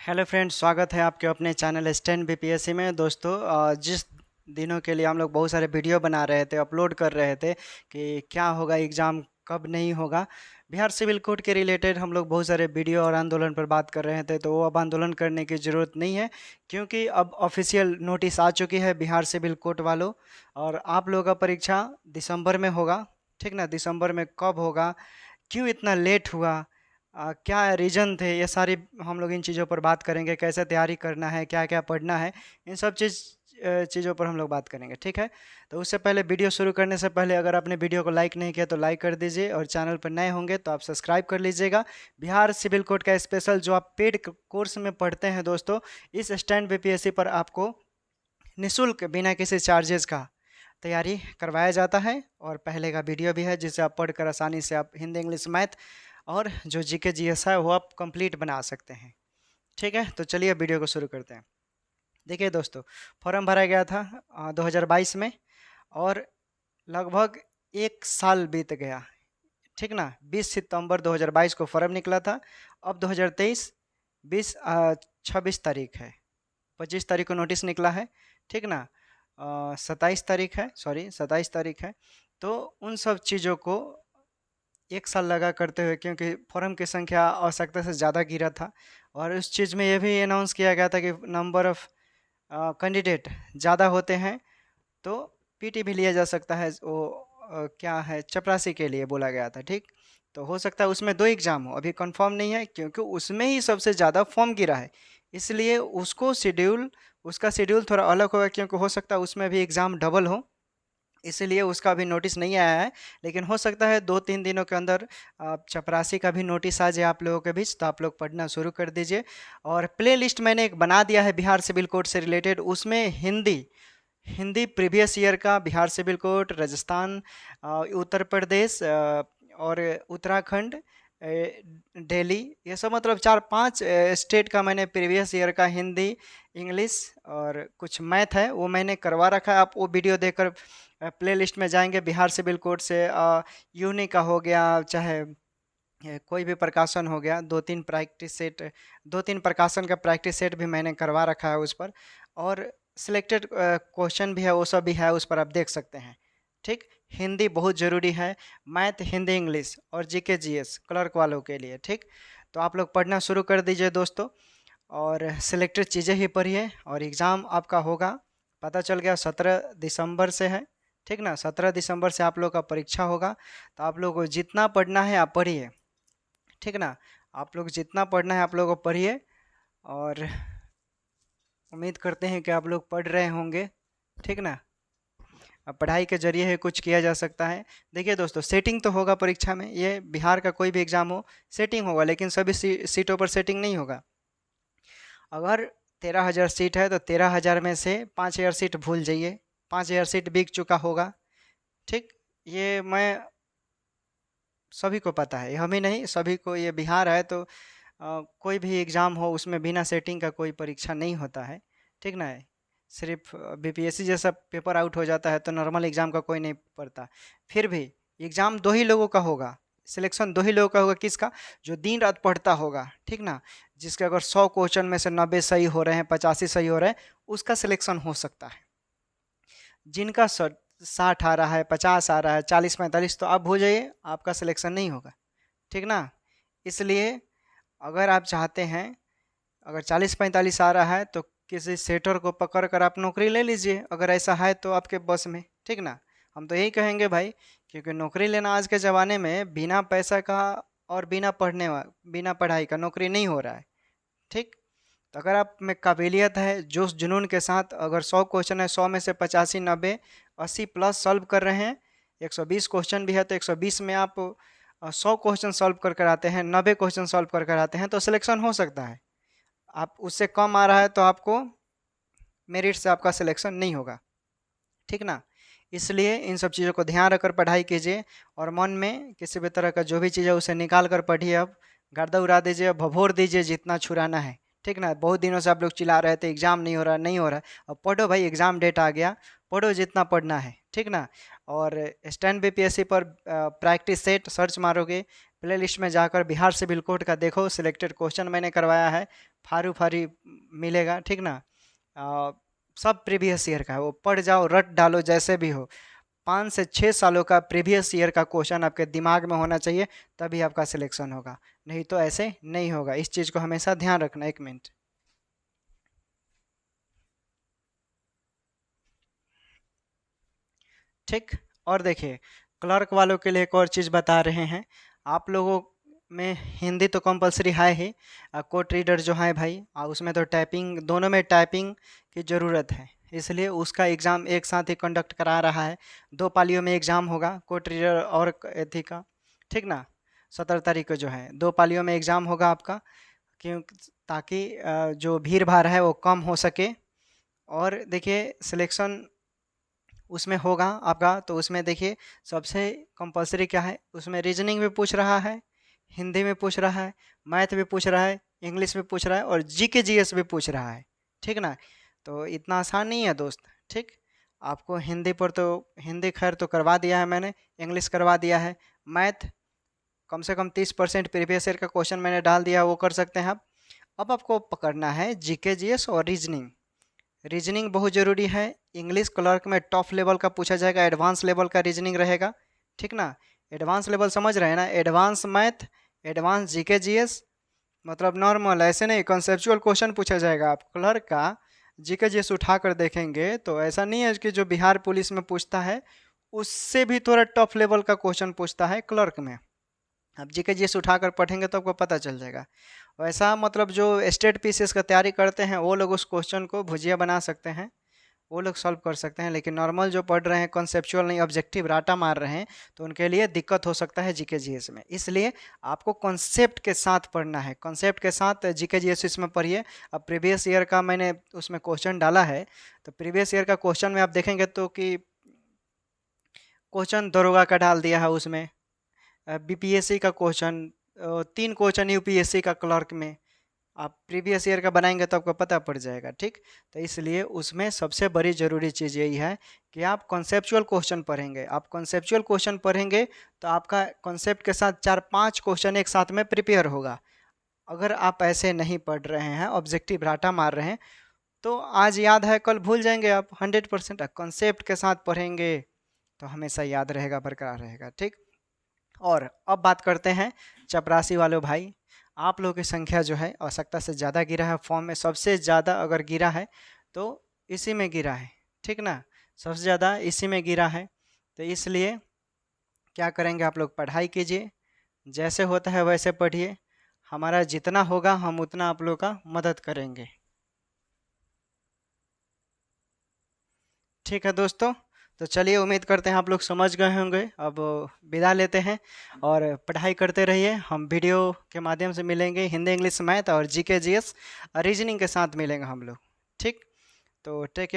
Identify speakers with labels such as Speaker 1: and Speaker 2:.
Speaker 1: Hello friends, स्वागत है आपके अपने चैनल स्टैंड बीपीएससी में। दोस्तों, जिस दिनों के लिए हम लोग बहुत सारे वीडियो बना रहे थे, अपलोड कर रहे थे कि क्या होगा एग्ज़ाम, कब नहीं होगा, बिहार सिविल कोड के रिलेटेड हम लोग बहुत सारे वीडियो और आंदोलन पर बात कर रहे थे। तो वो अब आंदोलन करने की ज़रूरत नहीं है, क्योंकि अब ऑफिशियल नोटिस आ चुकी है बिहार सिविल कोड वालों। और आप लोगों का परीक्षा दिसंबर में होगा। ठीक ना? दिसंबर में कब होगा, क्यों इतना लेट हुआ, क्या रीज़न थे, ये सारी हम लोग इन चीज़ों पर बात करेंगे। कैसे तैयारी करना है, क्या क्या पढ़ना है, इन सब चीज़ों पर हम लोग बात करेंगे। ठीक है? तो उससे पहले, वीडियो शुरू करने से पहले, अगर आपने वीडियो को लाइक नहीं किया तो लाइक कर दीजिए, और चैनल पर नए होंगे तो आप सब्सक्राइब कर लीजिएगा। बिहार सिविल कोड का स्पेशल जो आप पेड कोर्स में पढ़ते हैं दोस्तों, इस स्टैंड बीपीएससी पर आपको निःशुल्क, बिना किसी चार्जेस का तैयारी करवाया जाता है। और पहले का वीडियो भी है, जिसे आप पढ़कर आसानी से आप हिंदी, इंग्लिश, मैथ और जो जीके जीएस है वो आप कंप्लीट बना सकते हैं। ठीक है? तो चलिए वीडियो को शुरू करते हैं। देखिए दोस्तों, फॉर्म भरा गया था 2022 में, और लगभग एक साल बीत गया। ठीक ना? 20 सितंबर 2022 को फॉर्म निकला था। अब 2023 26 तारीख है, 25 तारीख को नोटिस निकला है। ठीक ना? 27 तारीख है, सॉरी 27 तारीख है। तो उन सब चीज़ों को एक साल लगा करते हुए, क्योंकि फॉर्म की संख्या आवश्यकता से ज़्यादा गिरा था। और उस चीज़ में ये भी अनाउंस किया गया था कि नंबर ऑफ़ कैंडिडेट ज़्यादा होते हैं तो पीटी भी लिया जा सकता है। वो क्या है, चपरासी के लिए बोला गया था। ठीक? तो हो सकता है उसमें 2 एग्ज़ाम हो, अभी कंफर्म नहीं है, क्योंकि उसमें ही सबसे ज़्यादा फॉर्म गिरा है। इसलिए उसका शेड्यूल थोड़ा अलग होगा, क्योंकि हो सकता है उसमें भी एग्ज़ाम डबल हो, इसीलिए उसका अभी नोटिस नहीं आया है। लेकिन हो सकता है 2-3 दिनों के अंदर चपरासी का भी नोटिस आ जाए आप लोगों के बीच, तो आप लोग पढ़ना शुरू कर दीजिए। और प्ले लिस्ट मैंने एक बना दिया है बिहार सिविल कोड से रिलेटेड। उसमें हिंदी हिंदी प्रीवियस ईयर का, बिहार सिविल कोड, राजस्थान, उत्तर प्रदेश, और उत्तराखंड, दिल्ली, ये सब मतलब 4-5 स्टेट का मैंने प्रीवियस ईयर का हिंदी, इंग्लिश और कुछ मैथ है वो मैंने करवा रखा है। आप वो वीडियो देखकर प्ले लिस्ट में जाएंगे बिहार सिविल कोड से। यूनि का हो गया, चाहे कोई भी प्रकाशन हो गया, 2-3 प्रकाशन का प्रैक्टिस सेट भी मैंने करवा रखा है उस पर। और सिलेक्टेड क्वेश्चन भी है, वो सब भी है उस पर, आप देख सकते हैं। ठीक? हिंदी बहुत ज़रूरी है, मैथ, हिंदी, इंग्लिश और जीके जीएस क्लर्क वालों के लिए। ठीक? तो आप लोग पढ़ना शुरू कर दीजिए दोस्तों, और सिलेक्टेड चीज़ें ही पढ़िए। और एग्ज़ाम आपका होगा, पता चल गया, 17 दिसंबर से है। ठीक ना? 17 दिसंबर से आप लोग का परीक्षा होगा। तो आप लोग को जितना पढ़ना है आप पढ़िए। ठीक ना? आप लोग जितना पढ़ना है आप लोग को पढ़िए, और उम्मीद करते हैं कि आप लोग पढ़ रहे होंगे। ठीक ना? अब पढ़ाई के जरिए ही कुछ किया जा सकता है। देखिए दोस्तों, सेटिंग तो होगा परीक्षा में, ये बिहार का कोई भी एग्ज़ाम हो, सेटिंग होगा, लेकिन सभी सीटों पर सेटिंग नहीं होगा। अगर 13,000 सीट है तो 13,000 में से 5,000 सीट भूल जाइए, 5,000 सीट बिक चुका होगा। ठीक? ये मैं सभी को पता है, हमें नहीं, सभी को, ये बिहार है तो कोई भी एग्ज़ाम हो उसमें बिना सेटिंग का कोई परीक्षा नहीं होता है। ठीक ना? सिर्फ बीपीएससी जैसा पेपर आउट हो जाता है तो नॉर्मल एग्ज़ाम का कोई नहीं पढ़ता। फिर भी एग्ज़ाम 2 ही लोगों का होगा, सिलेक्शन 2 ही लोगों का होगा। किसका? जो दिन रात पढ़ता होगा। ठीक ना? जिसके अगर 100 क्वेश्चन में से 90 सही हो रहे हैं, 85 सही हो रहे हैं, उसका सिलेक्शन हो सकता है। जिनका 60 आ रहा है, 50 आ रहा है, 40-45, तो आप भूल जाइए, आपका सिलेक्शन नहीं होगा। ठीक ना? इसलिए अगर आप चाहते हैं, अगर 40-45 आ रहा है तो किसी सेटर को पकड़ कर आप नौकरी ले लीजिए, अगर ऐसा है तो आपके बस में। ठीक ना? हम तो यही कहेंगे भाई, क्योंकि नौकरी लेना आज के ज़माने में बिना पैसा का और बिना पढ़ाई का नौकरी नहीं हो रहा है। ठीक? तो अगर आप में काबिलियत है, जोश जुनून के साथ, अगर 100 क्वेश्चन है, 100 में से 85, 90, 80 प्लस सॉल्व कर रहे हैं, 120 क्वेश्चन भी है तो 120 में आप 100 क्वेश्चन सॉल्व कर कर आते हैं, 90 क्वेश्चन सॉल्व कर कर आते हैं, तो सिलेक्शन हो सकता है। आप उससे कम आ रहा है तो आपको मेरिट से आपका सिलेक्शन नहीं होगा। ठीक ना? इसलिए इन सब चीज़ों को ध्यान रखकर पढ़ाई कीजिए, और मन में किसी भी तरह का जो भी चीज़ है उसे निकाल कर पढ़िए। अब गर्दा उड़ा दीजिए, भभोर दीजिए जितना छुड़ाना है। ठीक ना? बहुत दिनों से आप लोग चिल्ला रहे थे एग्ज़ाम नहीं हो रहा, नहीं हो रहा। अब पढ़ो भाई, एग्ज़ाम डेट आ गया, पढ़ो जितना पढ़ना है। ठीक ना। और स्टैंड बीपीएससी पर प्रैक्टिस सेट सर्च मारोगे, प्ले लिस्ट में जाकर बिहार सिविल कोड का देखो, सिलेक्टेड क्वेश्चन मैंने करवाया है, फारू फारी मिलेगा, ठीक ना। अ, सब प्रीवियस ईयर का है, वो पढ़ जाओ, रट डालो, जैसे भी हो। 5 से 6 सालों का प्रीवियस ईयर का क्वेश्चन आपके दिमाग में होना चाहिए, तभी आपका सिलेक्शन होगा, नहीं तो ऐसे नहीं होगा। इस चीज़ को हमेशा ध्यान रखना। 1 मिनट। ठीक। और देखिए, क्लर्क वालों के लिए एक और चीज़ बता रहे हैं। आप लोगों में हिंदी तो कंपलसरी है ही, कोर्ट रीडर जो है भाई, उसमें तो टाइपिंग, दोनों में टाइपिंग की ज़रूरत है, इसलिए उसका एग्ज़ाम एक साथ ही कंडक्ट करा रहा है। 2 पालियों में एग्ज़ाम होगा कोर्ट रीडर और एथी का, ठीक ना। 17 तारीख को जो है 2 पालियों में एग्ज़ाम होगा आपका, क्यों, ताकि जो भीड़ भाड़ है वो कम हो सके। और देखिए, सिलेक्शन उसमें होगा आपका, तो उसमें देखिए सबसे कंपलसरी क्या है, उसमें रीजनिंग भी पूछ रहा है, हिंदी में पूछ रहा है, मैथ भी पूछ रहा है, इंग्लिश भी पूछ रहा है, और जीके जीएस भी पूछ रहा है, ठीक ना। तो इतना आसान नहीं है दोस्त, ठीक। आपको हिंदी पर तो, हिंदी खैर तो करवा दिया है मैंने, इंग्लिश करवा दिया है, मैथ कम से कम 30% प्रीवियस ईयर का क्वेश्चन मैंने डाल दिया, वो कर सकते हैं आप। अब आपको पकड़ना है जीके जीएस और रीजनिंग। रीजनिंग बहुत ज़रूरी है। इंग्लिश क्लर्क में टॉप लेवल का पूछा जाएगा, एडवांस लेवल का रीजनिंग रहेगा, ठीक ना। एडवांस लेवल समझ रहे हैं ना, advance math, advance GK GS, मतलब नॉर्मल, ऐसे नहीं कॉन्सेप्चुअल क्वेश्चन पूछा जाएगा। आप क्लर्क का जीके जीएस उठा कर देखेंगे तो ऐसा नहीं है कि जो बिहार पुलिस में पूछता है उससे भी थोड़ा टॉप लेवल का क्वेश्चन पूछता है क्लर्क में। आप जीके जीएस उठाकर पढ़ेंगे तो आपको पता चल जाएगा। वैसा मतलब जो स्टेट पीसीएस का तैयारी करते हैं वो लोग उस क्वेश्चन को भुजिया बना सकते हैं, वो लोग सॉल्व कर सकते हैं, लेकिन नॉर्मल जो पढ़ रहे हैं कॉन्सेप्चुअल नहीं, ऑब्जेक्टिव राटा मार रहे हैं, तो उनके लिए दिक्कत हो सकता है जीके जीएस में। इसलिए आपको कॉन्सेप्ट के साथ पढ़ना है, कॉन्सेप्ट के साथ जीके जीएस इसमें पढ़िए। अब प्रीवियस ईयर का मैंने उसमें क्वेश्चन डाला है, तो प्रीवियस ईयर का क्वेश्चन में आप देखेंगे तो कि क्वेश्चन दरोगा का डाल दिया है उसमें, बीपीएससी का क्वेश्चन, 3 क्वेश्चन यूपीएससी का क्लर्क में। आप प्रीवियस ईयर का बनाएंगे तो आपको पता पड़ जाएगा, ठीक। तो इसलिए उसमें सबसे बड़ी ज़रूरी चीज़ यही है कि आप कॉन्सेप्चुअल क्वेश्चन पढ़ेंगे। आप कॉन्सेप्चुअल क्वेश्चन पढ़ेंगे तो आपका कॉन्सेप्ट के साथ 4-5 क्वेश्चन एक साथ में प्रिपेयर होगा। अगर आप ऐसे नहीं पढ़ रहे हैं, ऑब्जेक्टिव राटा मार रहे हैं, तो आज याद है कल भूल जाएंगे आप 100%। कॉन्सेप्ट के साथ पढ़ेंगे तो हमेशा याद रहेगा, बरकरार रहेगा, ठीक। और अब बात करते हैं चपरासी वालों भाई। आप लोगों की संख्या जो है आवश्यकता से ज़्यादा गिरा है फॉर्म में, सबसे ज़्यादा अगर गिरा है तो इसी में गिरा है, ठीक ना। सबसे ज़्यादा इसी में गिरा है, तो इसलिए क्या करेंगे, आप लोग पढ़ाई कीजिए, जैसे होता है वैसे पढ़िए। हमारा जितना होगा हम उतना आप लोग का मदद करेंगे, ठीक है दोस्तों। तो चलिए, उम्मीद करते हैं आप लोग समझ गए होंगे। अब विदा लेते हैं, और पढ़ाई करते रहिए। हम वीडियो के माध्यम से मिलेंगे, हिंदी इंग्लिश मैथ और जीके जीएस रीजनिंग के साथ मिलेंगे हम लोग, ठीक। तो टेक केयर।